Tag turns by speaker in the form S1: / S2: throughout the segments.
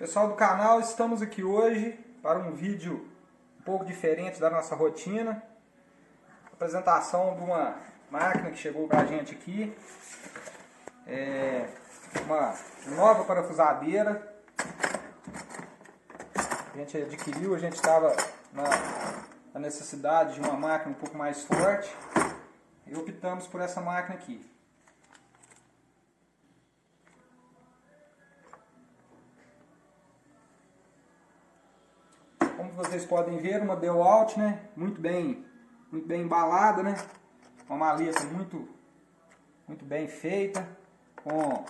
S1: Pessoal do canal, estamos aqui hoje para um vídeo um pouco diferente da nossa rotina. Apresentação de uma máquina que chegou para a gente aqui. Uma nova parafusadeira. A gente adquiriu, a gente estava na necessidade de uma máquina um pouco mais forte. E optamos por essa máquina aqui. Como vocês podem ver, uma DeWalt, né? Muito bem embalada, né? Uma maleta muito bem feita, com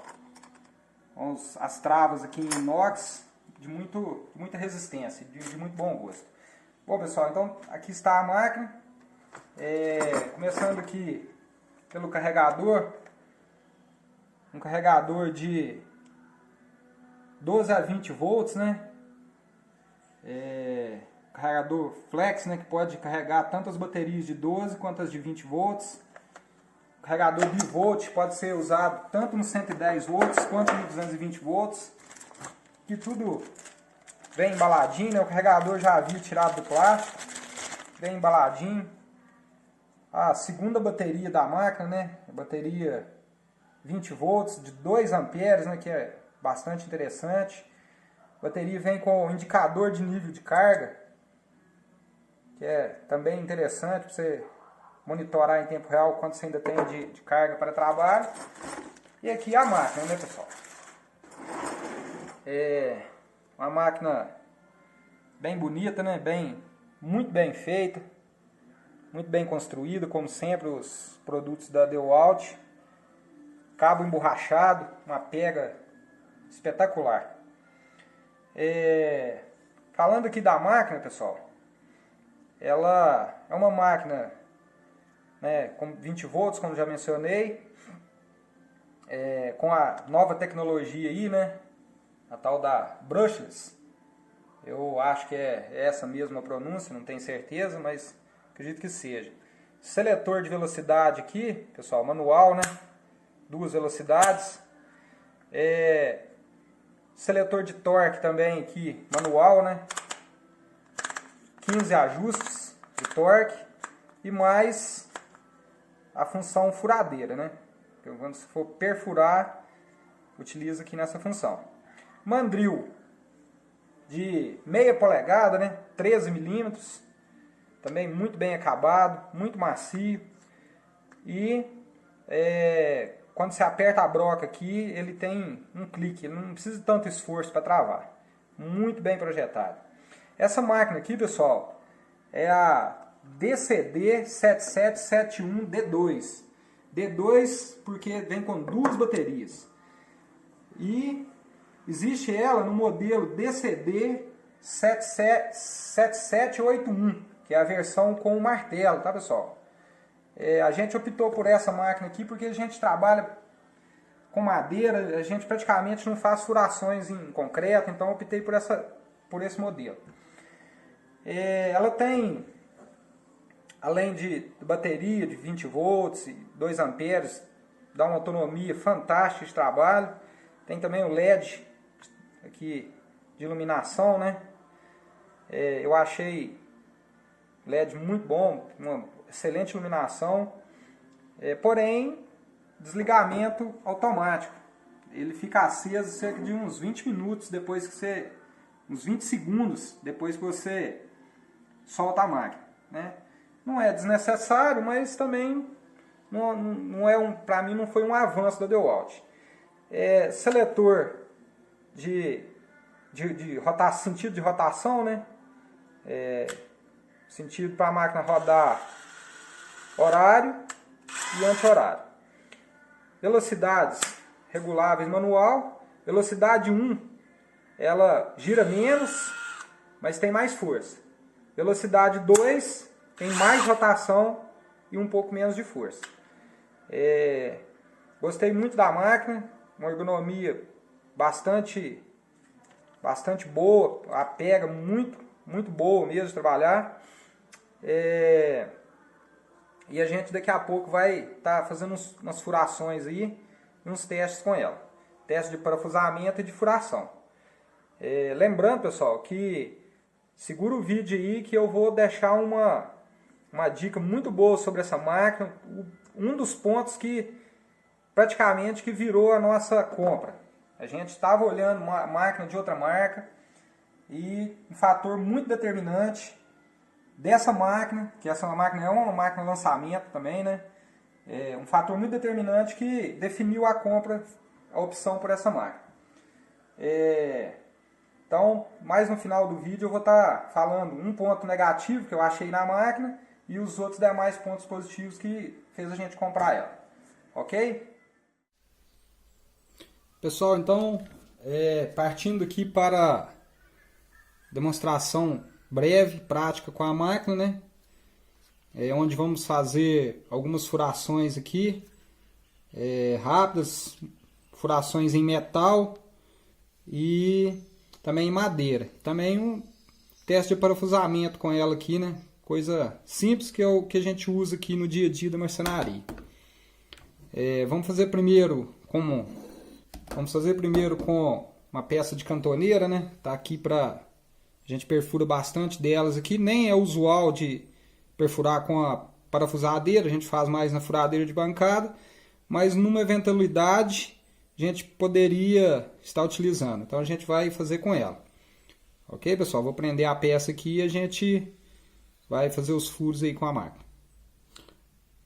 S1: as travas aqui em inox de muita resistência, de muito bom gosto. Bom, pessoal, então aqui está a máquina. Começando aqui pelo carregador, um carregador de 12 a 20 volts, né? Carregador flex, né, que pode carregar tanto as baterias de 12 quanto as de 20 volts. Carregador bivolt pode ser usado tanto no 110 volts quanto no 220 volts. Aqui tudo bem embaladinho, né? O carregador já havia tirado do plástico, bem embaladinho. A segunda bateria da máquina, né? A bateria 20 volts de 2 amperes, né, que é bastante interessante. A bateria vem com o indicador de nível de carga, que é também interessante para você monitorar em tempo real quanto você ainda tem de carga para trabalho. E aqui a máquina, né, pessoal? Uma máquina bem bonita, né? Muito bem feita, muito bem construída, como sempre os produtos da DeWalt. Cabo emborrachado, uma pega espetacular. Falando aqui da máquina, pessoal, ela é uma máquina, né, com 20 volts, como já mencionei, com a nova tecnologia aí, né, a tal da brushless. Eu acho que é essa mesma pronúncia, não tenho certeza, mas acredito que seja. Seletor de velocidade aqui, pessoal, manual, né, 2 velocidades. Seletor de torque também aqui, manual, né? 15 ajustes de torque e mais a função furadeira, né? Então, quando você for perfurar, utiliza aqui nessa função. Mandril de meia polegada, né? 13 milímetros, também muito bem acabado, muito macio. E quando você aperta a broca aqui, ele tem um clique, ele não precisa de tanto esforço para travar. Muito bem projetado. Essa máquina aqui, pessoal, é a DCD7771D2. D2 porque vem com 2 baterias. E existe ela no modelo DCD7781, que é a versão com o martelo, tá, pessoal? A gente optou por essa máquina aqui porque a gente trabalha com madeira, a gente praticamente não faz furações em concreto, então optei por esse modelo. Ela tem, além de bateria de 20 volts e 2 amperes, dá uma autonomia fantástica de trabalho. Tem também o LED aqui de iluminação, né? Eu achei LED muito bom, uma excelente iluminação, porém desligamento automático. Ele fica aceso cerca de uns 20 minutos depois que uns 20 segundos depois que você solta a máquina, né? Não é desnecessário, mas também não é para mim não foi um avanço da DeWalt. Seletor de sentido de rotação, né? Sentido para a máquina rodar horário e anti-horário. Velocidades reguláveis manual. Velocidade 1, ela gira menos, mas tem mais força. Velocidade 2, tem mais rotação e um pouco menos de força. Gostei muito da máquina, uma ergonomia bastante boa, a pega muito boa mesmo de trabalhar. E a gente daqui a pouco vai estar fazendo umas furações aí, uns testes com ela. Teste de parafusamento e de furação. Lembrando, pessoal, que segura o vídeo aí que eu vou deixar uma dica muito boa sobre essa máquina. Um dos pontos que praticamente que virou a nossa compra. A gente estava olhando uma máquina de outra marca e um fator muito determinante dessa máquina, que essa máquina é uma máquina de lançamento também, né? Um fator muito determinante que definiu a compra, a opção por essa máquina. Então, mais no final do vídeo eu vou estar falando um ponto negativo que eu achei na máquina e os outros demais pontos positivos que fez a gente comprar ela. Ok? Pessoal, então, partindo aqui para demonstração breve, prática com a máquina, né? Onde vamos fazer algumas furações aqui, rápidas, furações em metal e também em madeira. Também um teste de parafusamento com ela aqui, né? Coisa simples que é o que a gente usa aqui no dia a dia da marcenaria. Vamos fazer primeiro com uma peça de cantoneira, né? Tá aqui a gente perfura bastante delas aqui. Nem é usual de perfurar com a parafusadeira, a gente faz mais na furadeira de bancada, mas numa eventualidade a gente poderia estar utilizando. Então a gente vai fazer com ela. Ok, pessoal? Vou prender a peça aqui e a gente vai fazer os furos aí com a máquina.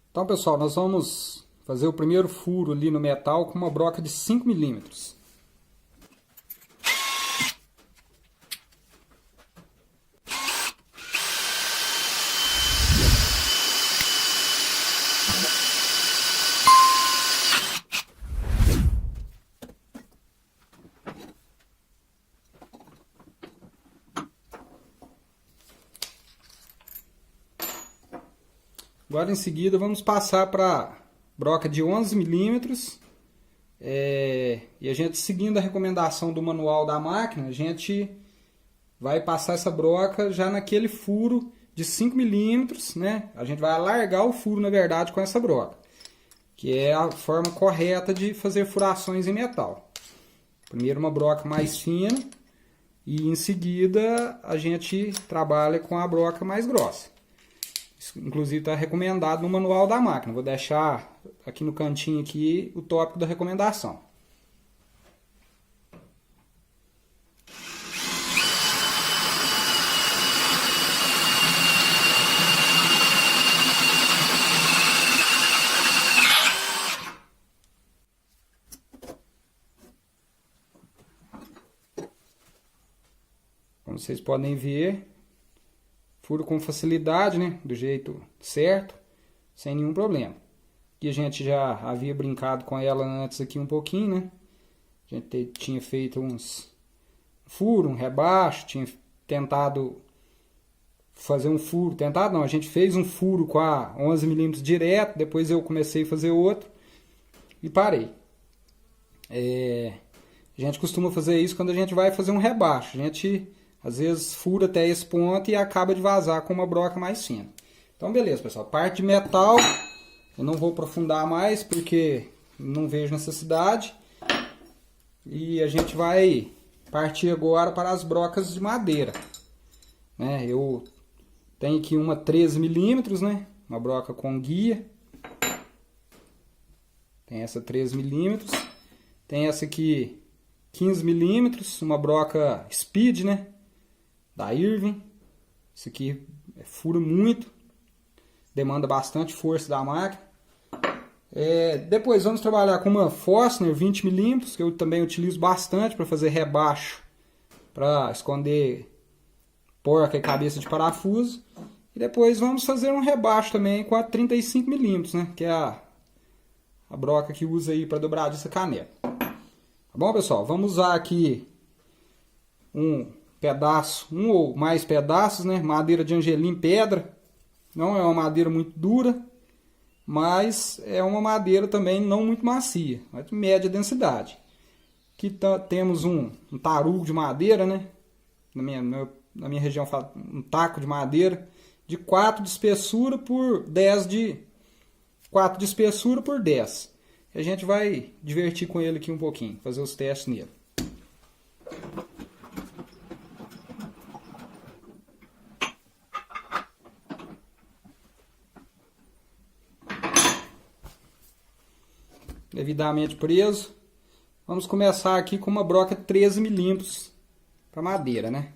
S1: Então, pessoal, nós vamos fazer o primeiro furo ali no metal com uma broca de 5 milímetros. Agora em seguida vamos passar para broca de 11 milímetros. E a gente, seguindo a recomendação do manual da máquina, a gente vai passar essa broca já naquele furo de 5 milímetros, né? A gente vai alargar o furo, na verdade, com essa broca, que é a forma correta de fazer furações em metal. Primeiro uma broca mais fina e em seguida a gente trabalha com a broca mais grossa. Isso, inclusive, está recomendado no manual da máquina. Vou deixar aqui no cantinho aqui o tópico da recomendação. Como vocês podem ver, furo com facilidade, né? Do jeito certo, sem nenhum problema. Aqui a gente já havia brincado com ela antes aqui um pouquinho, né? A gente tinha feito uns furos, um rebaixo, tinha tentado fazer um furo, tentado não, a gente fez um furo com a 11 milímetros direto, depois eu comecei a fazer outro e parei. A gente costuma fazer isso quando a gente vai fazer um rebaixo. A gente às vezes fura até esse ponto e acaba de vazar com uma broca mais fina. Então beleza, pessoal. Parte de metal eu não vou aprofundar mais porque não vejo necessidade. E a gente vai partir agora para as brocas de madeira. Eu tenho aqui uma 13 milímetros, né? Uma broca com guia. Tem essa 13 milímetros. Tem essa aqui 15 milímetros, uma broca Speed, né? Da Irving. Isso aqui fura muito, demanda bastante força da máquina. Depois vamos trabalhar com uma Forstner 20 milímetros, que eu também utilizo bastante para fazer rebaixo, para esconder porca e cabeça de parafuso. E depois vamos fazer um rebaixo também com a 35 milímetros, né? Que é a broca que usa aí para dobradiça caneca. Tá bom, pessoal? Vamos usar aqui um ou mais pedaços, né? Madeira de angelim pedra. Não é uma madeira muito dura, mas é uma madeira também não muito macia, mas de média densidade. Aqui temos um tarugo de madeira, né? Na minha região fala um taco de madeira de 4 de espessura por 10 de 4 de espessura por 10. A gente vai divertir com ele aqui um pouquinho, fazer os testes nele. devidamente preso. Vamos começar aqui com uma broca 13 milímetros para madeira, né?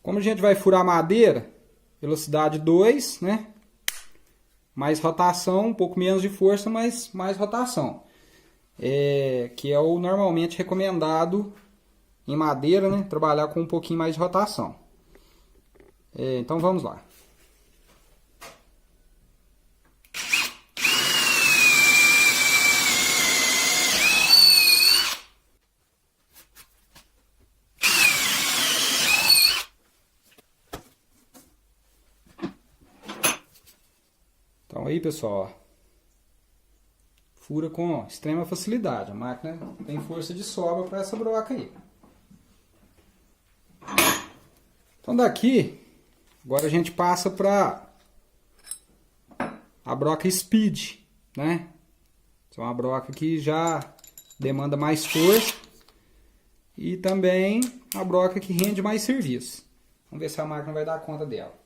S1: Como a gente vai furar madeira, velocidade 2, né? Mais rotação, um pouco menos de força, mas mais rotação. Que é o normalmente recomendado em madeira, né? Trabalhar com um pouquinho mais de rotação. Então vamos lá. Então aí, pessoal, ó, fura com extrema facilidade. A máquina tem força de sobra para essa broca aí. Então daqui, agora a gente passa para a broca Speed, né? É uma broca que já demanda mais força e também a broca que rende mais serviço. Vamos ver se a máquina vai dar conta dela.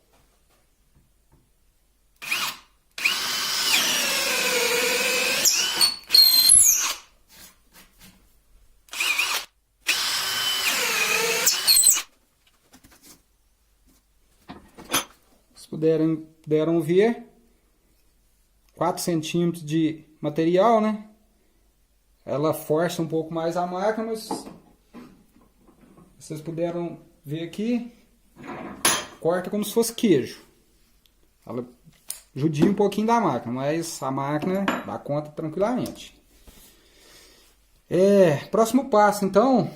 S1: Puderam ver 4 centímetros de material, né? Ela força um pouco mais a máquina, mas vocês puderam ver aqui, corta como se fosse queijo. Ela judia um pouquinho da máquina, mas a máquina dá conta tranquilamente. Próximo passo, então,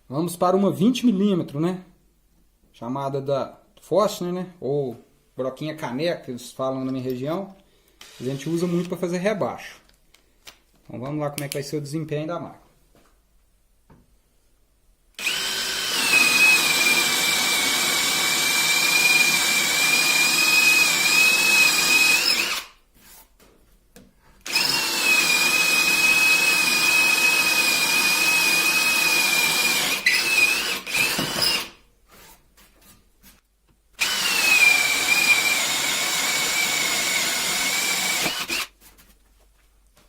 S1: vamos para uma 20 milímetros, né? Chamada da Forstner, né? Ou broquinha caneca, que eles falam na minha região. A gente usa muito para fazer rebaixo. Então vamos lá como é que vai ser o desempenho da máquina.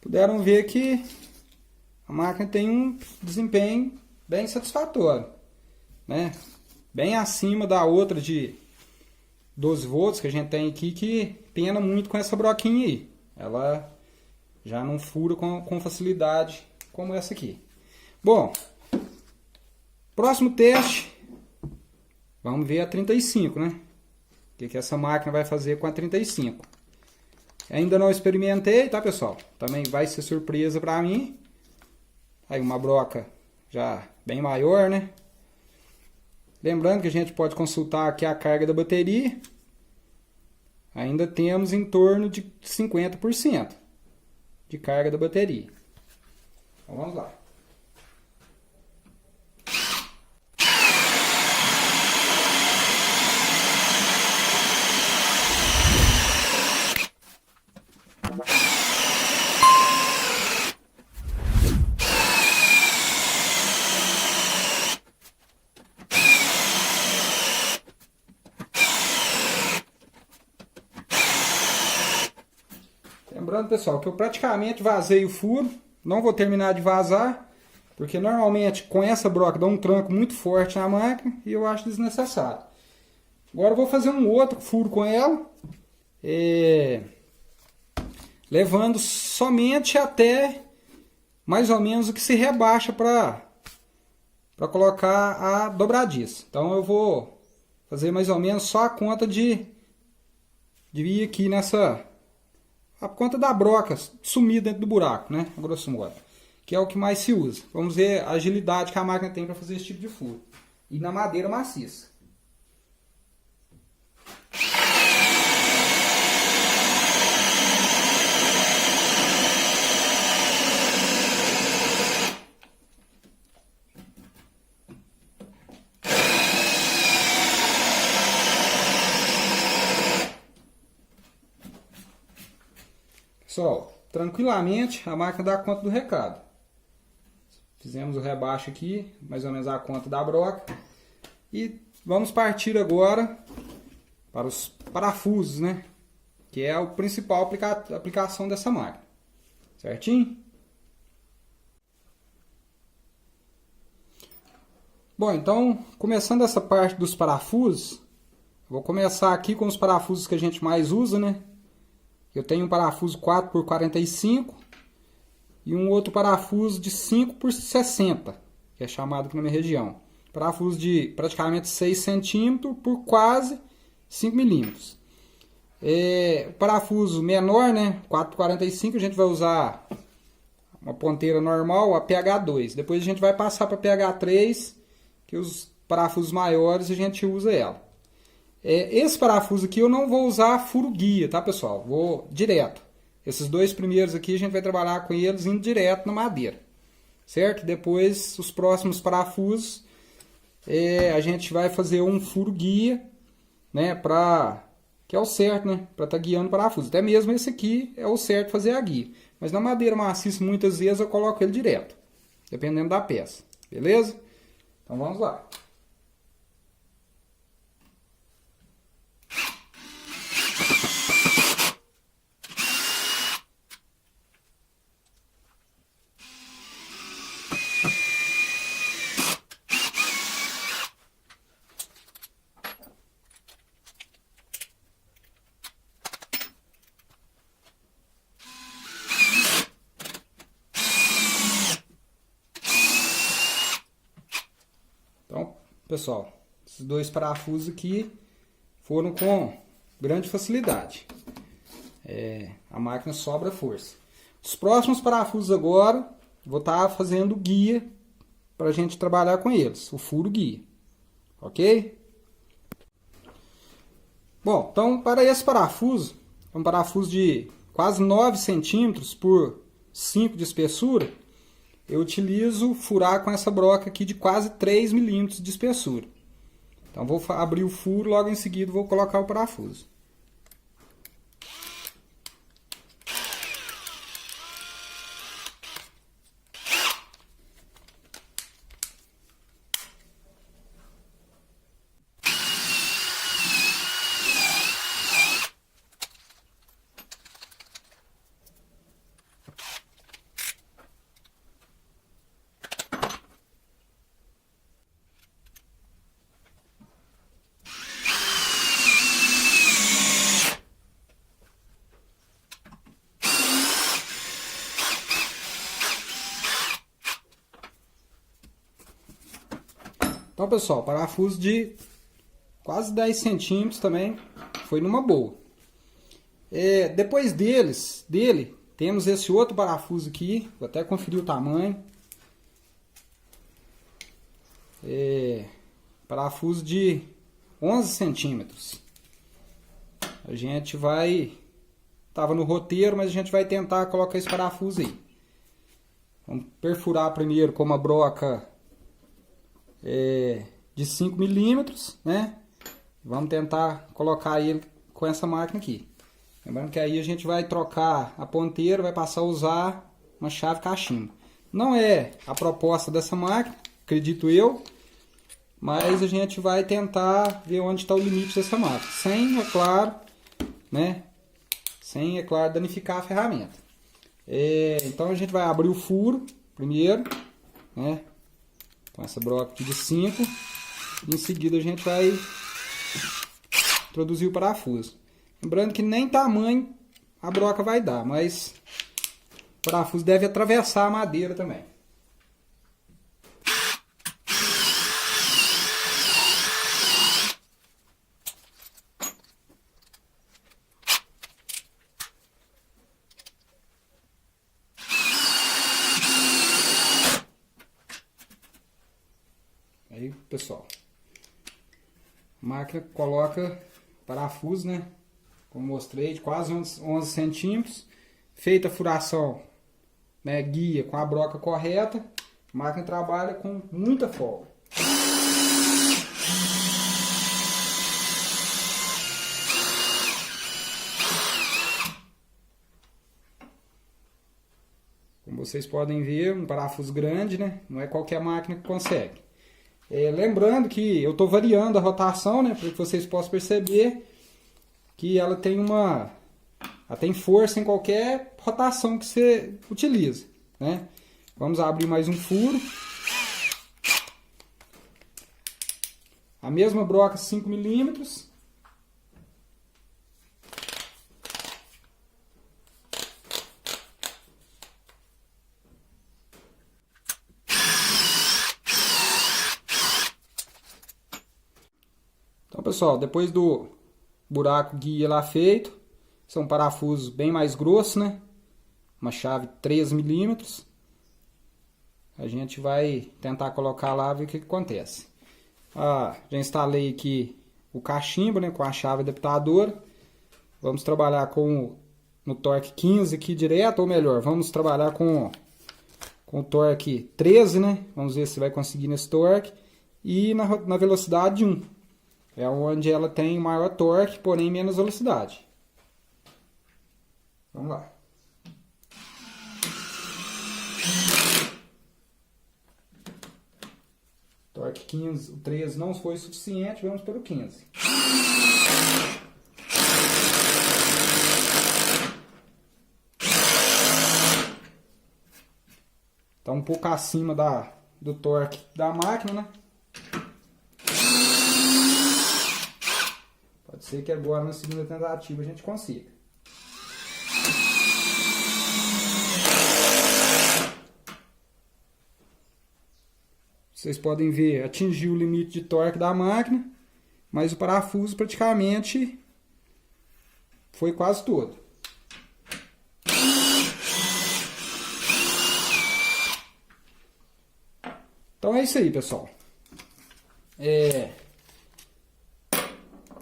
S1: Puderam ver que a máquina tem um desempenho bem satisfatório, né? Bem acima da outra de 12 volts que a gente tem aqui, que pena muito com essa broquinha aí. Ela já não fura com facilidade como essa aqui. Bom, próximo teste, vamos ver a 35, né? O que essa máquina vai fazer com a 35. Ainda não experimentei, tá, pessoal? Também vai ser surpresa pra mim. Aí uma broca já bem maior, né? Lembrando que a gente pode consultar aqui a carga da bateria. Ainda temos em torno de 50% de carga da bateria. Então vamos lá. Lembrando, pessoal, que eu praticamente vazei o furo. Não vou terminar de vazar, porque normalmente com essa broca dá um tranco muito forte na máquina e eu acho desnecessário. Agora eu vou fazer um outro furo com ela, levando somente até mais ou menos o que se rebaixa para colocar a dobradiça. Então eu vou fazer mais ou menos só a conta de ir aqui nessa... a conta da broca sumir dentro do buraco, né? A grosso modo. Que é o que mais se usa. Vamos ver a agilidade que a máquina tem para fazer esse tipo de furo. E na madeira maciça. Pessoal, tranquilamente a máquina dá conta do recado. Fizemos o rebaixo aqui, mais ou menos a conta da broca. E vamos partir agora para os parafusos, né? que é a principal aplicação dessa máquina. Certinho? Bom, então, começando essa parte dos parafusos, vou começar aqui com os parafusos que a gente mais usa, né? Eu tenho um parafuso 4x45 e um outro parafuso de 5x60, que é chamado aqui na minha região. Parafuso de praticamente 6 centímetros por quase 5 milímetros. O parafuso menor, né? 4x45, a gente vai usar uma ponteira normal, a PH2. Depois a gente vai passar para PH3, que os parafusos maiores a gente usa ela. Esse parafuso aqui eu não vou usar furo guia, tá, pessoal? Vou direto. Esses dois primeiros aqui a gente vai trabalhar com eles indo direto na madeira, certo? Depois os próximos parafusos a gente vai fazer um furo guia, né? Que é o certo, né? Para estar guiando o parafuso. Até mesmo esse aqui é o certo fazer a guia. Mas na madeira maciça muitas vezes eu coloco ele direto, dependendo da peça, beleza? Então vamos lá. Então, pessoal, esses dois parafusos aqui foram com grande facilidade. A máquina sobra força. Os próximos parafusos agora, vou estar fazendo guia para a gente trabalhar com eles, o furo guia, ok? Bom, então para esse parafuso, é um parafuso de quase 9 centímetros por 5 de espessura, eu utilizo furar com essa broca aqui de quase 3 milímetros de espessura. Então vou abrir o furo, logo em seguida vou colocar o parafuso. Então, pessoal, parafuso de quase 10 centímetros também foi numa boa. Depois dele, temos esse outro parafuso aqui. Vou até conferir o tamanho. Parafuso de 11 centímetros. A gente vai... Estava no roteiro, mas a gente vai tentar colocar esse parafuso aí. Vamos perfurar primeiro com uma broca de 5 milímetros, né? Vamos tentar colocar ele com essa máquina aqui. Lembrando que aí a gente vai trocar a ponteira, vai passar a usar uma chave cachimbo. Não é a proposta dessa máquina, acredito eu, mas a gente vai tentar ver onde está o limite dessa máquina, sem, é claro, né? Sem, é claro, danificar a ferramenta. Então a gente vai abrir o furo primeiro, né? Com essa broca aqui de 5. Em seguida a gente vai introduzir o parafuso. Lembrando que nem tamanho a broca vai dar, mas o parafuso deve atravessar a madeira também. Aí, pessoal, a máquina coloca parafuso, né? Como mostrei, de quase 11 centímetros. Feita a furação, né, guia com a broca correta, a máquina trabalha com muita folga. Como vocês podem ver, um parafuso grande, né? Não é qualquer máquina que consegue. Lembrando que eu estou variando a rotação, né, para que vocês possam perceber que ela tem uma ela tem força em qualquer rotação que você utiliza, né? Vamos abrir mais um furo. A mesma broca 5 milímetros. Então, pessoal, depois do buraco guia lá feito, são parafusos bem mais grossos, né? Uma chave 3 milímetros. A gente vai tentar colocar lá e ver o que acontece. Já instalei aqui o cachimbo, né, com a chave adaptadora. Vamos trabalhar no torque 15 aqui direto, ou melhor, vamos trabalhar com o torque 13, né? Vamos ver se vai conseguir nesse torque. E na velocidade 1. É onde ela tem maior torque, porém menos velocidade. Vamos lá. Torque 15, o 13 não foi suficiente, vamos para o 15. Está um pouco acima do torque da máquina, né? Pode ser que agora na segunda tentativa a gente consiga. Vocês podem ver, atingiu o limite de torque da máquina, mas o parafuso praticamente foi quase todo. Então é isso aí, pessoal.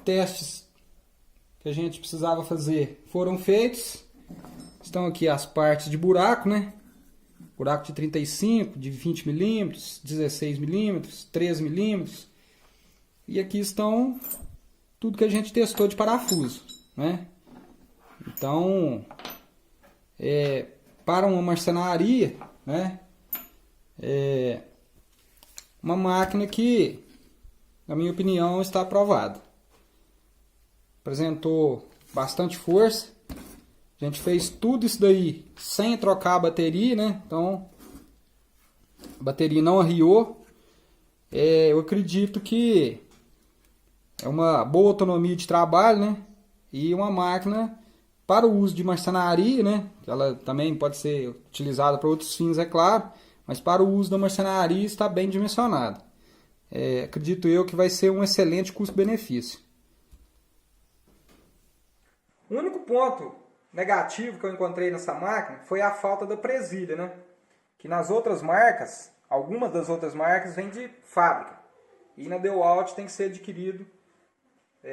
S1: Testes que a gente precisava fazer foram feitos. Estão aqui as partes de buraco, né? Buraco de 35, de 20 milímetros, 16 milímetros, 13 milímetros. E aqui estão tudo que a gente testou de parafuso, né? Então, para uma marcenaria, né? Uma máquina que, na minha opinião, está aprovada. Apresentou bastante força. A gente fez tudo isso daí sem trocar a bateria, né? Então, a bateria não arriou. Eu acredito que é uma boa autonomia de trabalho, né? E uma máquina para o uso de marcenaria, né? Ela também pode ser utilizada para outros fins, é claro. Mas para o uso da marcenaria está bem dimensionada. Acredito eu que vai ser um excelente custo-benefício. O único ponto negativo que eu encontrei nessa máquina foi a falta da presilha, né? Que nas outras marcas, algumas das outras marcas vêm de fábrica. E na DeWalt tem que ser adquirido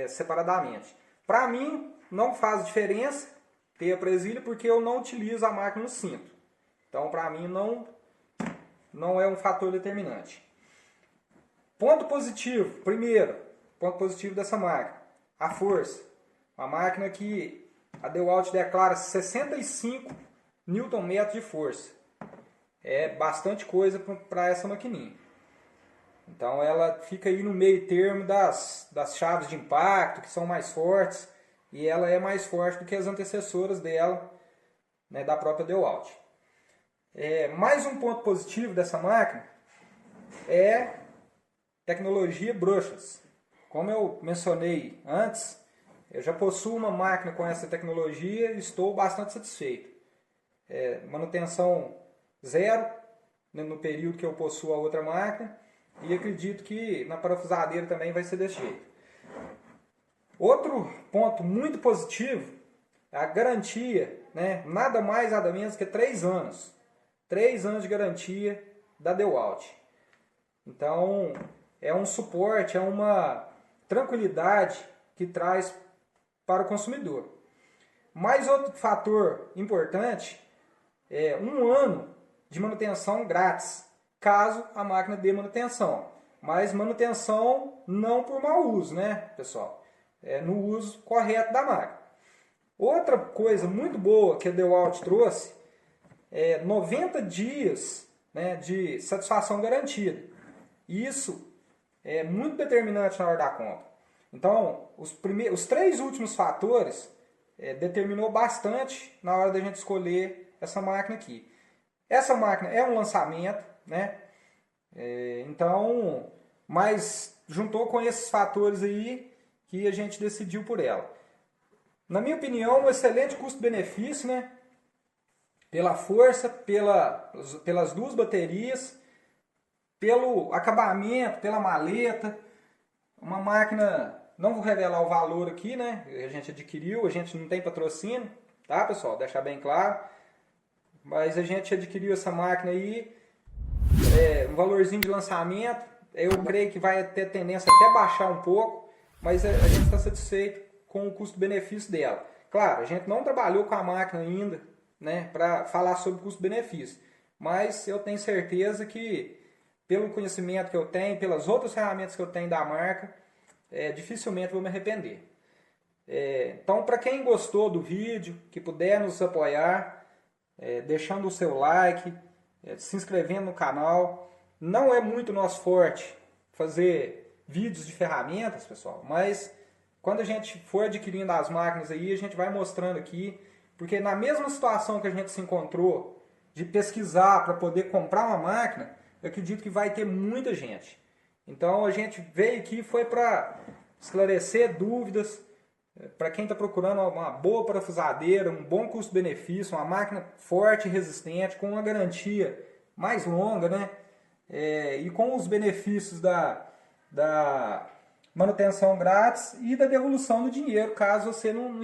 S1: separadamente. Para mim, não faz diferença ter a presilha porque eu não utilizo a máquina no cinto. Então, para mim, não é um fator determinante. Ponto positivo. Primeiro, ponto positivo dessa máquina. A força. Uma máquina que a DeWalt declara 65 Nm de força. É bastante coisa para essa maquininha. Então ela fica aí no meio termo das chaves de impacto, que são mais fortes. E ela é mais forte do que as antecessoras dela, né, da própria DeWalt. Mais um ponto positivo dessa máquina é tecnologia brushless. Como eu mencionei antes, eu já possuo uma máquina com essa tecnologia e estou bastante satisfeito. Manutenção zero, né, no período que eu possuo a outra máquina, e acredito que na parafusadeira também vai ser desse jeito. Outro ponto muito positivo é a garantia, né, nada mais nada menos que 3 anos. 3 anos de garantia da DeWalt. Então, é um suporte, é uma tranquilidade que traz para o consumidor. Mais outro fator importante é 1 ano de manutenção grátis, caso a máquina dê manutenção. Mas manutenção não por mau uso, né, pessoal? No uso correto da máquina. Outra coisa muito boa que a DeWalt trouxe é 90 dias, né, de satisfação garantida. Isso é muito determinante na hora da compra. Então, os 3 últimos fatores determinou bastante na hora da gente escolher essa máquina aqui. Essa máquina é um lançamento, né? Então, mas juntou com esses fatores aí que a gente decidiu por ela. Na minha opinião, um excelente custo-benefício, né? Pela força, pelas duas baterias, pelo acabamento, pela maleta. Uma máquina, não vou revelar o valor aqui, né? A gente adquiriu, a gente não tem patrocínio, tá, pessoal? Deixar bem claro. Mas a gente adquiriu essa máquina aí, um valorzinho de lançamento. Eu creio que vai ter tendência até baixar um pouco, mas a gente está satisfeito com o custo-benefício dela. Claro, a gente não trabalhou com a máquina ainda, né, para falar sobre custo-benefício, mas eu tenho certeza que, pelo conhecimento que eu tenho, pelas outras ferramentas que eu tenho da marca, dificilmente vou me arrepender. Então, para quem gostou do vídeo, que puder nos apoiar, deixando o seu like, se inscrevendo no canal. Não é muito nosso forte fazer vídeos de ferramentas, pessoal, mas quando a gente for adquirindo as máquinas aí, a gente vai mostrando aqui, porque na mesma situação que a gente se encontrou de pesquisar para poder comprar uma máquina, eu acredito que vai ter muita gente. Então a gente veio aqui foi para esclarecer dúvidas, para quem está procurando uma boa parafusadeira, um bom custo-benefício, uma máquina forte e resistente, com uma garantia mais longa, né? E com os benefícios da manutenção grátis e da devolução do dinheiro, caso você não